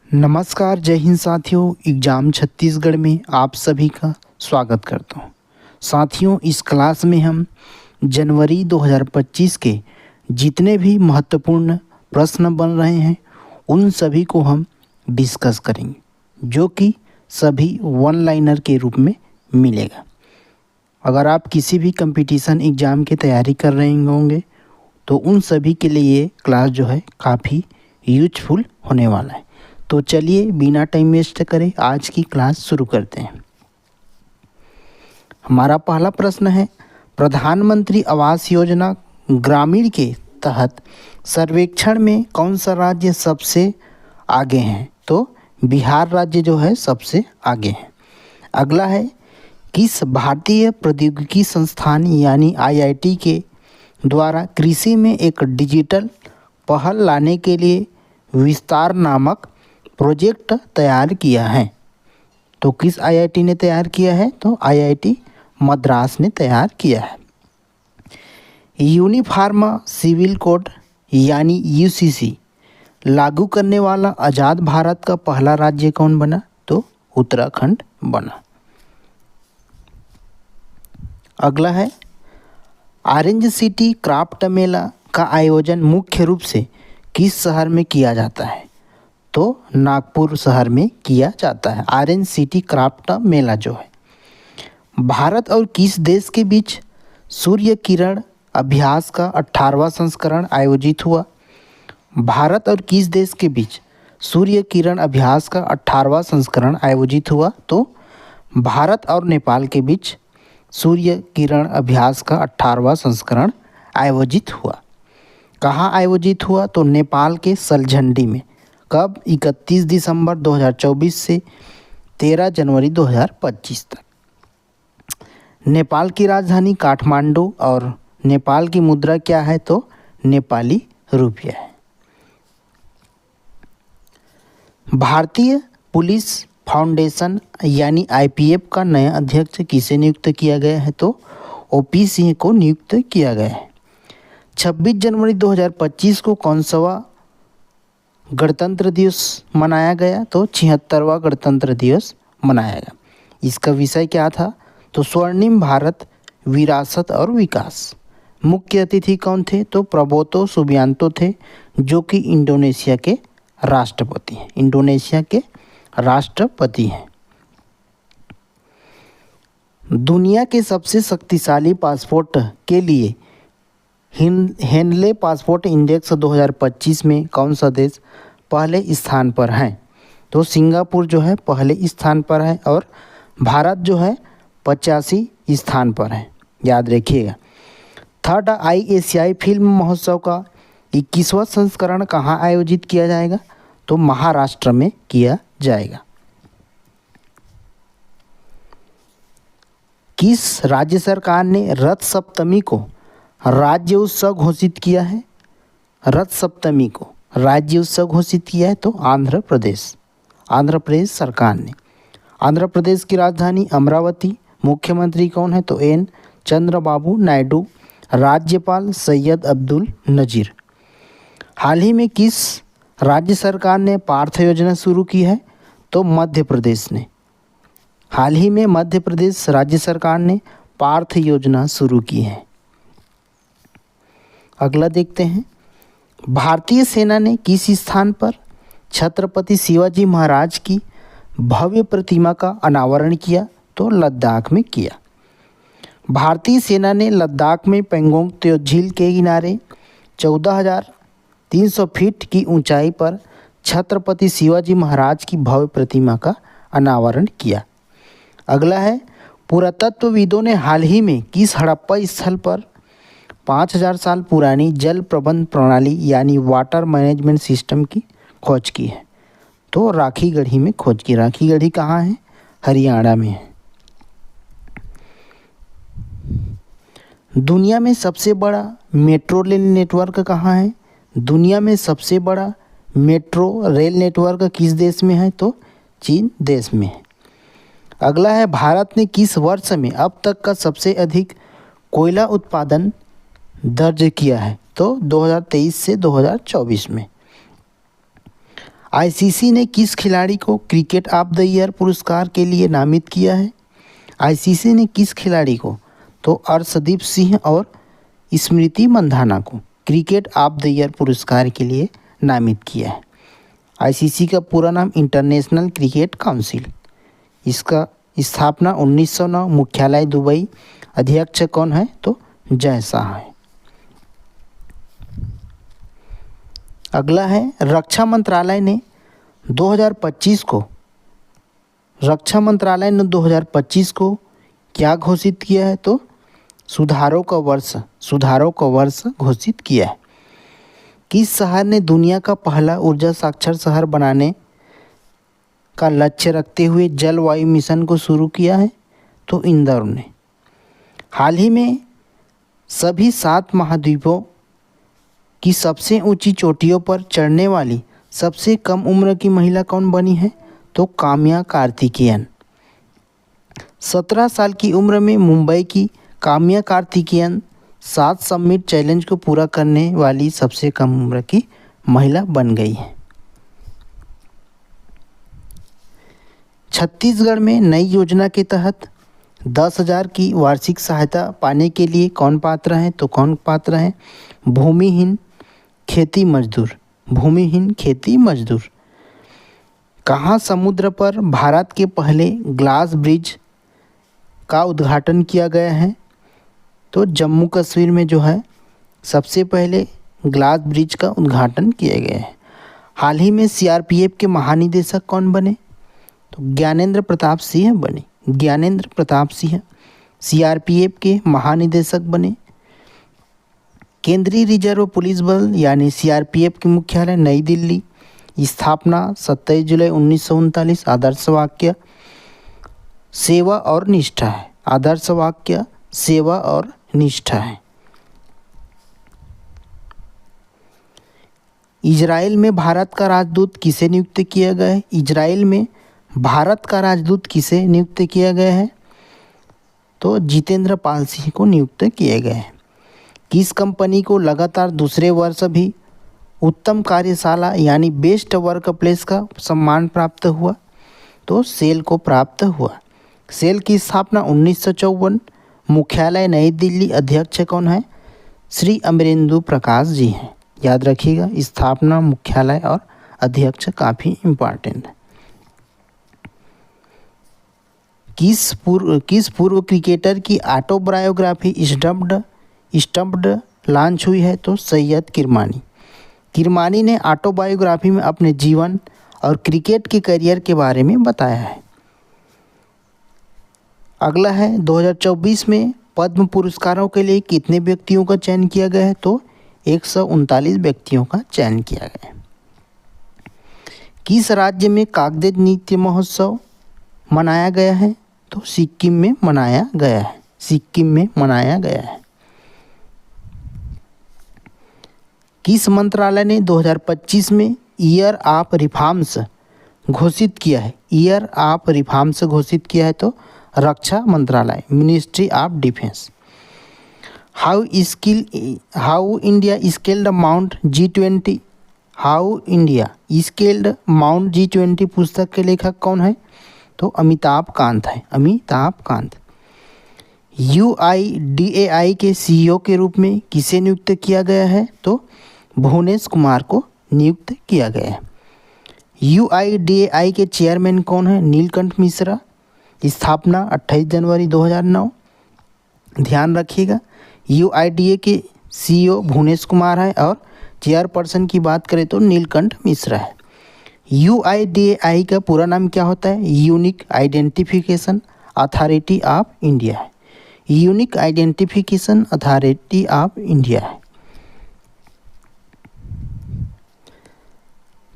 नमस्कार, जय हिंद साथियों। एग्ज़ाम छत्तीसगढ़ में आप सभी का स्वागत करता हूँ। साथियों, इस क्लास में हम जनवरी 2025 के जितने भी महत्वपूर्ण प्रश्न बन रहे हैं उन सभी को हम डिस्कस करेंगे, जो कि सभी वन लाइनर के रूप में मिलेगा। अगर आप किसी भी कंपटीशन एग्ज़ाम की तैयारी कर रहे होंगे तो उन सभी के लिए ये क्लास जो है काफ़ी यूजफुल होने वाला है। तो चलिए बिना टाइम वेस्ट करे आज की क्लास शुरू करते हैं। हमारा पहला प्रश्न है, प्रधानमंत्री आवास योजना ग्रामीण के तहत सर्वेक्षण में कौन सा राज्य सबसे आगे है? तो बिहार राज्य जो है सबसे आगे है। अगला है, किस भारतीय प्रौद्योगिकी संस्थान यानी आईआईटी के द्वारा कृषि में एक डिजिटल पहल लाने के लिए विस्तार नामक प्रोजेक्ट तैयार किया है? तो किस आईआईटी ने तैयार किया है? तो आईआईटी मद्रास ने तैयार किया है। यूनिफॉर्म सिविल कोड यानी यूसीसी लागू करने वाला आज़ाद भारत का पहला राज्य कौन बना? तो उत्तराखंड बना। अगला है, ऑरेंज सिटी क्राफ्ट मेला का आयोजन मुख्य रूप से किस शहर में किया जाता है? तो नागपुर शहर में किया जाता है ऑरेंज सिटी क्राफ्ट मेला जो है। भारत और किस देश के बीच सूर्य किरण अभ्यास का 18वां संस्करण आयोजित हुआ? भारत और किस देश के बीच सूर्य किरण अभ्यास का 18वां संस्करण आयोजित हुआ? तो भारत और नेपाल के बीच सूर्य किरण अभ्यास का 18वां संस्करण आयोजित हुआ। कहाँ आयोजित हुआ? तो नेपाल के सलझंडी में। कब? 31 दिसंबर 2024 से 13 जनवरी 2025 तक। नेपाल की राजधानी काठमांडू और नेपाल की मुद्रा क्या है? तो नेपाली रुपया है। भारतीय पुलिस फाउंडेशन यानी आईपीएफ का नया अध्यक्ष किसे नियुक्त किया गया है? तो ओपी सिंह को नियुक्त किया गया है। 26 जनवरी 2025 को कौनसवा गणतंत्र दिवस मनाया गया? तो 76वां गणतंत्र दिवस मनाया गया। इसका विषय क्या था? तो स्वर्णिम भारत विरासत और विकास। मुख्य अतिथि कौन थे? तो प्रबोतो सुबियांतो थे, जो कि इंडोनेशिया के राष्ट्रपति हैं। इंडोनेशिया के राष्ट्रपति हैं। दुनिया के सबसे शक्तिशाली पासपोर्ट के लिए हेनले पासपोर्ट इंडेक्स 2025 में कौन सा देश पहले स्थान पर है? तो सिंगापुर जो है पहले स्थान पर है और भारत जो है 85 स्थान पर है, याद रखिएगा। थर्ड आई एशियाई फिल्म महोत्सव का 21वां संस्करण कहाँ आयोजित किया जाएगा? तो महाराष्ट्र में किया जाएगा। किस राज्य सरकार ने रथ सप्तमी को राज्य उत्सव घोषित किया है? रथ सप्तमी को राज्य उत्सव घोषित किया है? तो आंध्र प्रदेश सरकार ने। आंध्र प्रदेश की राजधानी अमरावती। मुख्यमंत्री कौन है? तो एन चंद्रबाबू नायडू। राज्यपाल सैयद अब्दुल नजीर। हाल ही में किस राज्य सरकार ने पार्थ योजना शुरू की है? तो मध्य प्रदेश ने। हाल ही में मध्य प्रदेश राज्य सरकार ने पार्थ योजना शुरू की है। अगला देखते हैं, भारतीय सेना ने किस स्थान पर छत्रपति शिवाजी महाराज की भव्य प्रतिमा का अनावरण किया? तो लद्दाख में किया। भारतीय सेना ने लद्दाख में पेंगोंग त्सो झील के किनारे 14,300 फीट की ऊंचाई पर छत्रपति शिवाजी महाराज की भव्य प्रतिमा का अनावरण किया। अगला है, पुरातत्वविदों ने हाल ही में किस हड़प्पा स्थल पर 5000 साल पुरानी जल प्रबंध प्रणाली यानी वाटर मैनेजमेंट सिस्टम की खोज की है? तो राखीगढ़ी में खोज की। राखीगढ़ी कहाँ है? हरियाणा में है। दुनिया में सबसे बड़ा मेट्रो रेल नेटवर्क कहाँ है? दुनिया में सबसे बड़ा मेट्रो रेल नेटवर्क किस देश में है? तो चीन देश में है। अगला है, भारत ने किस वर्ष में अब तक का सबसे अधिक कोयला उत्पादन दर्ज किया है? तो 2023 से 2024 में। आईसीसी ने किस खिलाड़ी को क्रिकेट ऑफ द ईयर पुरस्कार के लिए नामित किया है? आईसीसी ने किस खिलाड़ी को, तो अर्शदीप सिंह और स्मृति मंधाना को क्रिकेट ऑफ द ईयर पुरस्कार के लिए नामित किया है। आईसीसी का पूरा नाम इंटरनेशनल क्रिकेट काउंसिल। इसका स्थापना 1909, मुख्यालय दुबई। अध्यक्ष कौन है? तो जय शाह है। अगला है रक्षा मंत्रालय ने 2025 को क्या घोषित किया है? तो सुधारों का वर्ष घोषित किया है। किस शहर ने दुनिया का पहला ऊर्जा साक्षर शहर बनाने का लक्ष्य रखते हुए जलवायु मिशन को शुरू किया है? तो इंदौर ने। हाल ही में सभी 7 महाद्वीपों की सबसे ऊंची चोटियों पर चढ़ने वाली सबसे कम उम्र की महिला कौन बनी है? तो काम्या कार्तिकेयन। 17 साल की उम्र में मुंबई की काम्या कार्तिकेयन 7 समिट चैलेंज को पूरा करने वाली सबसे कम उम्र की महिला बन गई है। छत्तीसगढ़ में नई योजना के तहत 10,000 की वार्षिक सहायता पाने के लिए कौन पात्र है? तो कौन पात्र है? भूमिहीन खेती मजदूर। कहाँ समुद्र पर भारत के पहले ग्लास ब्रिज का उद्घाटन किया गया है? तो जम्मू कश्मीर में जो है सबसे पहले ग्लास ब्रिज का उद्घाटन किया गया है। हाल ही में सीआरपीएफ के महानिदेशक कौन बने? तो ज्ञानेंद्र प्रताप सिंह सीआरपीएफ के महानिदेशक बने। केंद्रीय रिजर्व पुलिस बल यानी सीआरपीएफ की मुख्यालय नई दिल्ली। स्थापना 27 जुलाई 1939। आदर्श वाक्य सेवा और निष्ठा है। आदर्श वाक्य सेवा और निष्ठा है। इजराइल में भारत का राजदूत किसे नियुक्त किया गया है? इजराइल में भारत का राजदूत किसे नियुक्त किया गया है? तो जितेंद्र पाल सिंह को नियुक्त किया गया है। किस कंपनी को लगातार दूसरे वर्ष भी उत्तम कार्यशाला यानी बेस्ट वर्क प्लेस का सम्मान प्राप्त हुआ? तो सेल को प्राप्त हुआ। सेल की स्थापना 1954। मुख्यालय नई दिल्ली। अध्यक्ष कौन है? श्री अमरेंदु प्रकाश जी हैं। याद रखिएगा, स्थापना, मुख्यालय और अध्यक्ष काफ़ी इम्पॉर्टेंट है। किस पूर्व क्रिकेटर की ऑटोबायोग्राफी स्टम्प्ड लॉन्च हुई है? तो सैयद किरमानी ने ऑटोबायोग्राफी में अपने जीवन और क्रिकेट के करियर के बारे में बताया है। अगला है 2024 में पद्म पुरस्कारों के लिए कितने व्यक्तियों का चयन किया गया है? तो 139 व्यक्तियों का चयन किया गया है। किस राज्य में कागज नृत्य महोत्सव मनाया गया है? तो सिक्किम में मनाया गया है। किस मंत्रालय ने 2025 में ईयर ऑफ रिफॉर्म्स घोषित किया है? ईयर ऑफ रिफॉर्म्स घोषित किया है तो रक्षा मंत्रालय, ministry of defence. How India scaled mount G20 पुस्तक के लेखक कौन है? तो अमिताभ कांत। UIDAI के CEO के रूप में किसे नियुक्त किया गया है? तो भुवनेश कुमार को नियुक्त किया गया है। UIDAI के चेयरमैन कौन है? नीलकंठ मिश्रा। स्थापना 28 जनवरी 2009। ध्यान रखिएगा, UIDAI के CEO भुवनेश कुमार है और चेयरपर्सन की बात करें तो नीलकंठ मिश्रा है। UIDAI का पूरा नाम क्या होता है? Unique identification authority of India है। Unique identification authority of India है।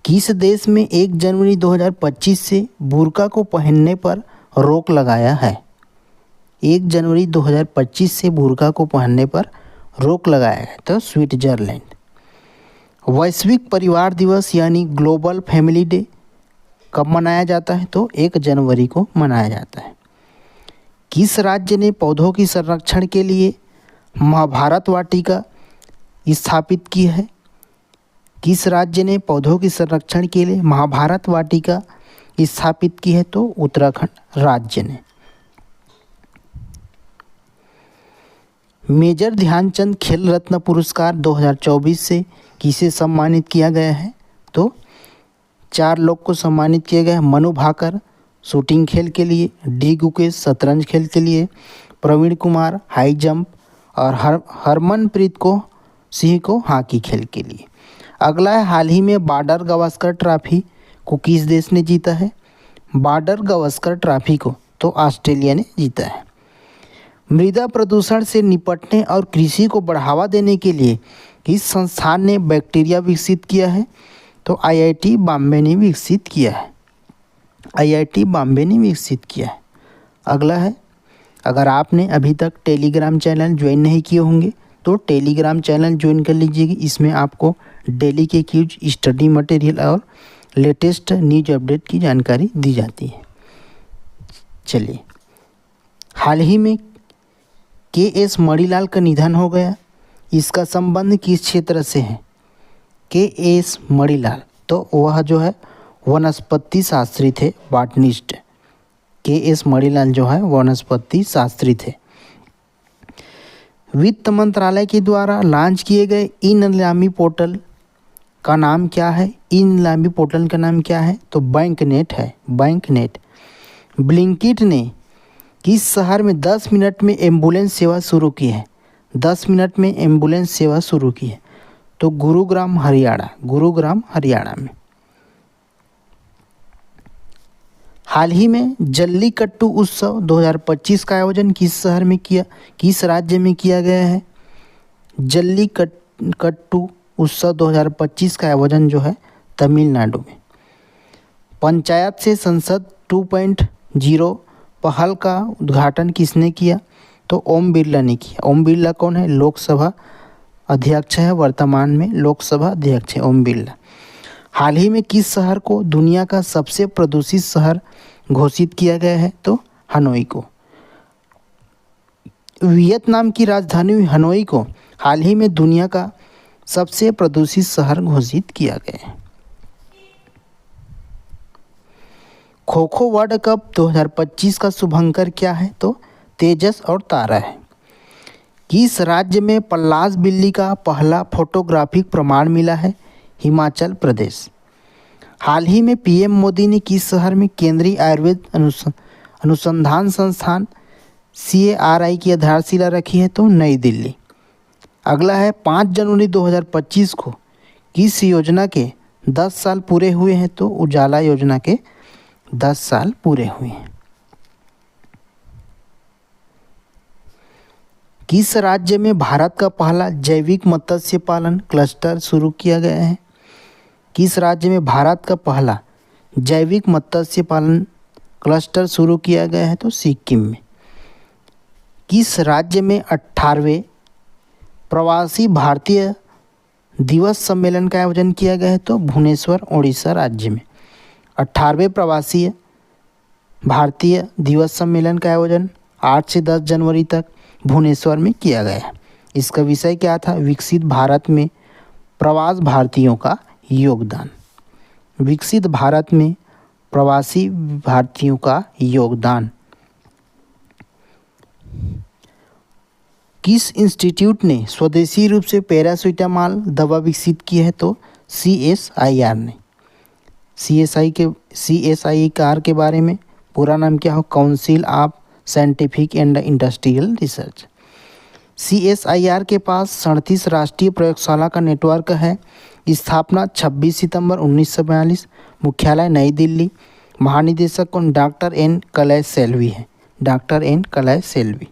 किस देश में 1 जनवरी 2025 से बुर्का को पहनने पर रोक लगाया है? 1 जनवरी 2025 से बुर्का को पहनने पर रोक लगाया है तो स्विट्जरलैंड। वैश्विक परिवार दिवस यानी ग्लोबल फैमिली डे कब मनाया जाता है? तो 1 जनवरी को मनाया जाता है। किस राज्य ने पौधों की संरक्षण के लिए महाभारत वाटिका स्थापित की है? किस राज्य ने पौधों के संरक्षण के लिए महाभारत वाटिका स्थापित की है? तो उत्तराखंड राज्य ने। मेजर ध्यानचंद खेल रत्न पुरस्कार 2024 से किसे सम्मानित किया गया है? तो 4 लोग को सम्मानित किया गया है। मनु भाकर शूटिंग खेल के लिए, डी गुकेश शतरंज खेल के लिए, प्रवीण कुमार हाई जंप और हरमनप्रीत को सिंह को हॉकी खेल के लिए। अगला है, हाल ही में बॉर्डर गावस्कर ट्रॉफी को किस देश ने जीता है? बॉर्डर गावस्कर ट्रॉफी को तो ऑस्ट्रेलिया ने जीता है। मृदा प्रदूषण से निपटने और कृषि को बढ़ावा देने के लिए किस संस्थान ने बैक्टीरिया विकसित किया है? तो आईआईटी बॉम्बे ने विकसित किया है। आईआईटी बॉम्बे ने विकसित किया है। अगला है, अगर आपने अभी तक टेलीग्राम चैनल ज्वाइन नहीं किए होंगे तो टेलीग्राम चैनल ज्वाइन कर लीजिएगा। इसमें आपको डेली के क्यूज, स्टडी मटेरियल और लेटेस्ट न्यूज अपडेट की जानकारी दी जाती है। चलिए, हाल ही में के.एस. मणिलाल का निधन हो गया। इसका संबंध किस क्षेत्र से है? के.एस. मणिलाल तो वह जो है वनस्पति शास्त्री थे, बॉटनिस्ट। के.एस. मणिलाल जो है वनस्पति शास्त्री थे। वित्त मंत्रालय के द्वारा लॉन्च किए गए ई नीलामी पोर्टल का नाम क्या है? ई नीलामी पोर्टल का नाम क्या है? तो बैंक नेट है, बैंक नेट। ब्लिंकिट ने किस शहर में 10 मिनट में एम्बुलेंस सेवा शुरू की है? 10 मिनट में एम्बुलेंस सेवा शुरू की है तो गुरुग्राम हरियाणा, गुरुग्राम हरियाणा में। हाल ही में जल्लीकट्टू उत्सव 2025 का आयोजन किस शहर में किया, किस राज्य में किया गया है? जल्लीकट्टू उत्सव 2025 का आयोजन जो है तमिलनाडु में। पंचायत से संसद 2.0 पहल का उद्घाटन किसने किया? तो ओम बिरला ने किया। ओम बिरला कौन है? लोकसभा अध्यक्ष है, वर्तमान में लोकसभा अध्यक्ष है ओम बिरला। हाल ही में किस शहर को दुनिया का सबसे प्रदूषित शहर घोषित किया गया है? तो हनोई को। वियतनाम की राजधानी हनोई को हाल ही में दुनिया का सबसे प्रदूषित शहर घोषित किया गया है। खो खो वर्ल्ड कप 2025 का शुभंकर क्या है? तो तेजस और तारा है। किस राज्य में पल्लास बिल्ली का पहला फोटोग्राफिक प्रमाण मिला है? हिमाचल प्रदेश। हाल ही में पीएम मोदी ने किस शहर में केंद्रीय आयुर्वेद अनुसंधान संस्थान CARI की आधारशिला रखी है? तो नई दिल्ली। अगला है, 5 जनवरी 2025 को किस योजना के 10 साल पूरे हुए हैं? तो उजाला योजना के 10 साल पूरे हुए हैं। किस राज्य में भारत का पहला जैविक मत्स्य पालन क्लस्टर शुरू किया गया है? किस राज्य में भारत का पहला जैविक मत्स्य पालन क्लस्टर शुरू किया गया है? तो सिक्किम में। किस राज्य में 18वें प्रवासी भारतीय दिवस सम्मेलन का आयोजन किया गया है? तो भुवनेश्वर, उड़ीसा राज्य में। 18वें प्रवासी भारतीय दिवस सम्मेलन का आयोजन 8 से 10 जनवरी तक भुवनेश्वर में किया गया। इसका विषय क्या था? विकसित भारत में प्रवास भारतीयों का योगदान। विकसित भारत में प्रवासी भारतीयों का योगदान। किस इंस्टीट्यूट ने स्वदेशी रूप से पैरासीटामॉल दवा विकसित की है? तो CSIR ने। CSIR के बारे में पूरा नाम क्या हो? Council of scientific and industrial research. CSIR के पास 37 राष्ट्रीय प्रयोगशाला का नेटवर्क है। स्थापना 26 सितंबर 1942। मुख्यालय नई दिल्ली। महानिदेशक कौन? Doctor N. कलश सेल्वी है, डॉक्टर N. कलश सेल्वी।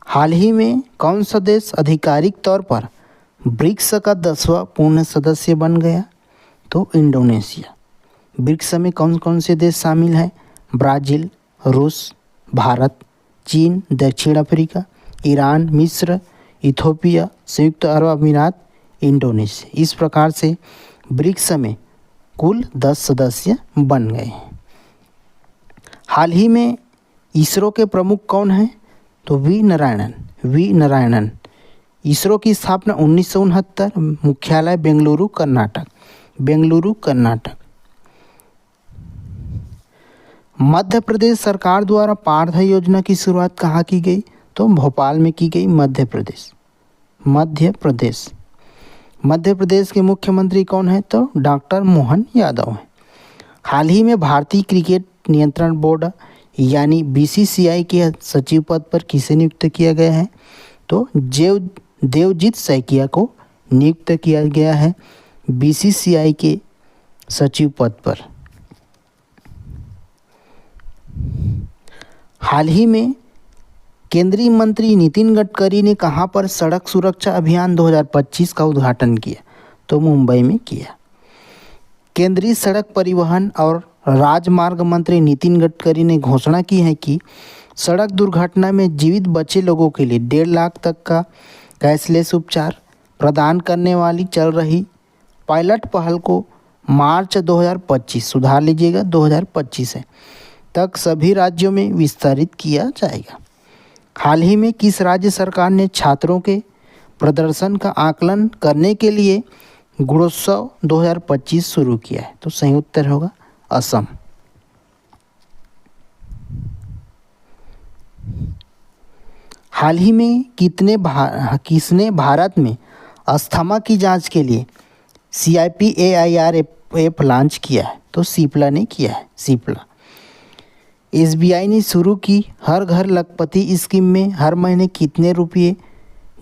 हाल ही में कौन सा देश आधिकारिक तौर पर ब्रिक्स का 10वां पूर्ण सदस्य बन गया? तो इंडोनेशिया। ब्रिक्स में कौन कौन से देश शामिल हैं? ब्राज़ील, रूस, भारत, चीन, दक्षिण अफ्रीका, ईरान, मिस्र, इथोपिया, संयुक्त अरब अमीरात, इंडोनेशिया। इस प्रकार से ब्रिक्स में कुल 10 सदस्य बन गए हैं। हाल ही में इसरो के प्रमुख कौन हैं? तो वी नारायणन इसरो की स्थापना 1969, मुख्यालय बेंगलुरु कर्नाटक, बेंगलुरु कर्नाटक। मध्य प्रदेश सरकार द्वारा पारध योजना की शुरुआत कहाँ की गई? तो भोपाल में की गई, मध्य प्रदेश, मध्य प्रदेश। मध्य प्रदेश के मुख्यमंत्री कौन है? तो डॉक्टर मोहन यादव हैं। हाल ही में भारतीय क्रिकेट नियंत्रण बोर्ड यानी बीसीसीआई के सचिव पद पर किसे नियुक्त किया गया है? तो देवजीत सैकिया को नियुक्त किया गया है बीसीसीआई के सचिव पद पर। हाल ही में केंद्रीय मंत्री नितिन गडकरी ने कहां पर सड़क सुरक्षा अभियान 2025 का उद्घाटन किया? तो मुंबई में किया। केंद्रीय सड़क परिवहन और राजमार्ग मंत्री नितिन गडकरी ने घोषणा की है कि सड़क दुर्घटना में जीवित बचे लोगों के लिए 1.5 लाख तक का कैशलेस उपचार प्रदान करने वाली चल रही पायलट पहल को मार्च 2025, सुधार लीजिएगा 2025 है, तक सभी राज्यों में विस्तारित किया जाएगा। हाल ही में किस राज्य सरकार ने छात्रों के प्रदर्शन का आकलन करने के लिए गुणोत्सव 2025 शुरू किया है? तो सही उत्तर होगा असम। हाल ही में किसने भारत में अस्थमा की जांच के लिए CIP-AIR ऐप लॉन्च किया है? तो सिप्ला ने किया है, सिप्ला। SBI ने शुरू की हर घर लखपति स्कीम में हर महीने कितने रुपये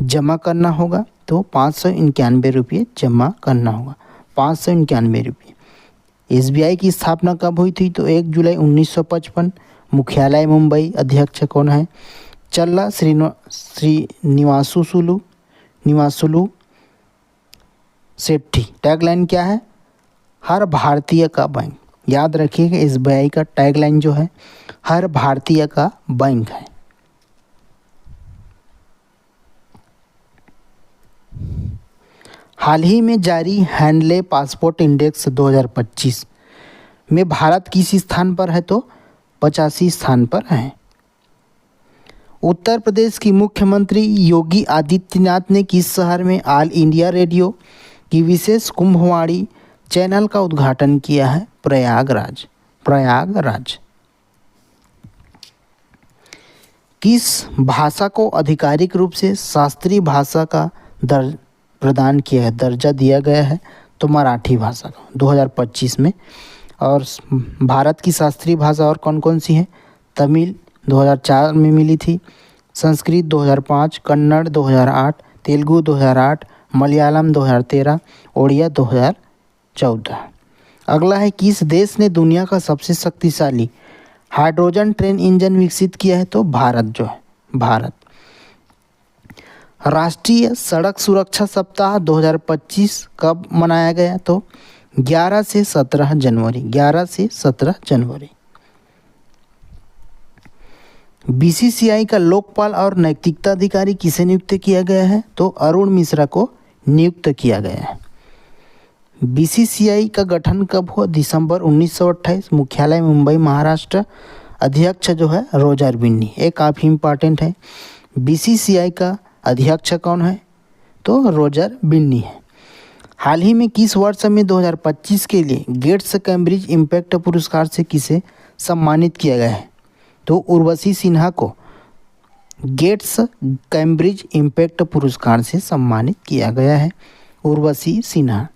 जमा करना होगा? तो 591 रुपये जमा करना होगा, 591 रुपये। SBI की स्थापना कब हुई थी? तो 1 जुलाई 1955, मुख्यालय मुंबई। अध्यक्ष कौन है? चल्ला श्रीनिवासुलु सेट्टी। टैगलाइन क्या है? हर भारतीय का बैंक। याद रखिएगा SBI का टैगलाइन जो है हर भारतीय का बैंक है। हाल ही में जारी हैंडले पासपोर्ट इंडेक्स 2025 में भारत किस स्थान पर है? तो 85 स्थान पर है। उत्तर प्रदेश की मुख्यमंत्री योगी आदित्यनाथ ने किस शहर में ऑल इंडिया रेडियो की विशेष कुंभवाणी चैनल का उद्घाटन किया है? प्रयागराज, प्रयागराज। किस भाषा को आधिकारिक रूप से शास्त्रीय भाषा का प्रदान किया है, दर्जा दिया गया है? तो मराठी भाषा का 2025 में। और भारत की शास्त्रीय भाषा और कौन कौन सी है? तमिल 2004 में मिली थी, संस्कृत 2005, कन्नड़ 2008, तेलुगु 2008, मलयालम 2013, ओडिया 2014। अगला है किस देश ने दुनिया का सबसे शक्तिशाली हाइड्रोजन ट्रेन इंजन विकसित किया है? तो भारत जो है, भारत। राष्ट्रीय सड़क सुरक्षा सप्ताह 2025 कब मनाया गया? तो 11 से 17 जनवरी, 11 से 17 जनवरी। बीसीसीआई का लोकपाल और नैतिकता अधिकारी किसे नियुक्त किया गया है? तो अरुण मिश्रा को नियुक्त किया गया है। बीसीसीआई का गठन कब हुआ? दिसंबर 1928, मुख्यालय मुंबई महाराष्ट्र। अध्यक्ष जो है रोजर बिन्नी। ये काफ़ी इम्पॉर्टेंट है। बीसीसीआई का अध्यक्ष कौन है? तो रोजर बिन्नी है। हाल ही में किस वर्ष में 2025 के लिए गेट्स कैम्ब्रिज इम्पैक्ट पुरस्कार से किसे सम्मानित किया गया है? तो उर्वशी सिन्हा को गेट्स कैम्ब्रिज इम्पैक्ट पुरस्कार से सम्मानित किया गया है, उर्वशी सिन्हा।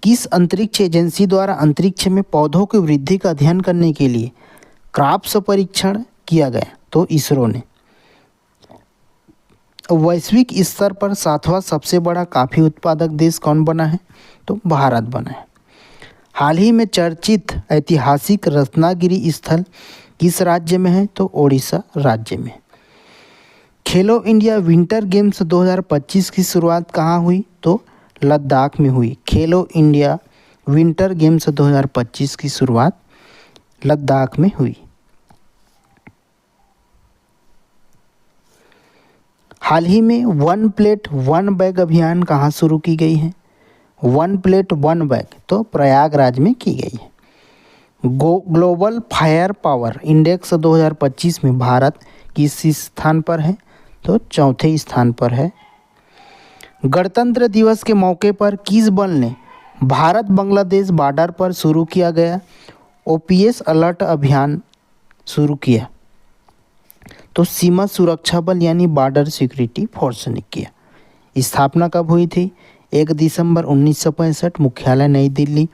किस अंतरिक्ष एजेंसी द्वारा अंतरिक्ष में पौधों की वृद्धि का अध्ययन करने के लिए क्राप्स परीक्षण किया गया? तो इसरो ने। वैश्विक स्तर पर 7वां सबसे बड़ा कॉफी उत्पादक देश कौन बना है? तो भारत बना है। हाल ही में चर्चित ऐतिहासिक रत्नागिरी स्थल किस राज्य में है? तो ओडिशा राज्य में। खेलो इंडिया विंटर गेम्स 2025 की शुरुआत कहाँ हुई? तो लद्दाख में हुई। खेलो इंडिया विंटर गेम्स 2025 की शुरुआत लद्दाख में हुई। हाल ही में वन प्लेट वन बैग अभियान कहाँ शुरू की गई है? वन प्लेट वन बैग तो प्रयागराज में की गई है। ग्लोबल फायर पावर इंडेक्स 2025 में भारत किस स्थान पर है? तो चौथे स्थान पर है। गणतंत्र दिवस के मौके पर किस बल ने भारत बांग्लादेश बॉर्डर पर शुरू किया गया ओपीएस अलर्ट अभियान शुरू किया? तो सीमा सुरक्षा बल यानी बॉर्डर सिक्योरिटी फोर्स ने किया। स्थापना कब हुई थी? 1 दिसंबर 1965, मुख्यालय नई दिल्ली।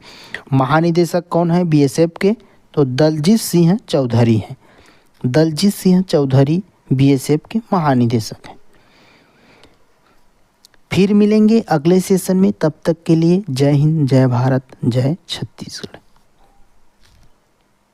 महानिदेशक कौन है बीएसएफ के? तो दलजीत सिंह चौधरी हैं। दलजीत सिंह चौधरी बीएसएफ के महानिदेशक हैं। फिर मिलेंगे अगले सेशन में, तब तक के लिए जय हिंद, जय भारत, जय छत्तीसगढ़।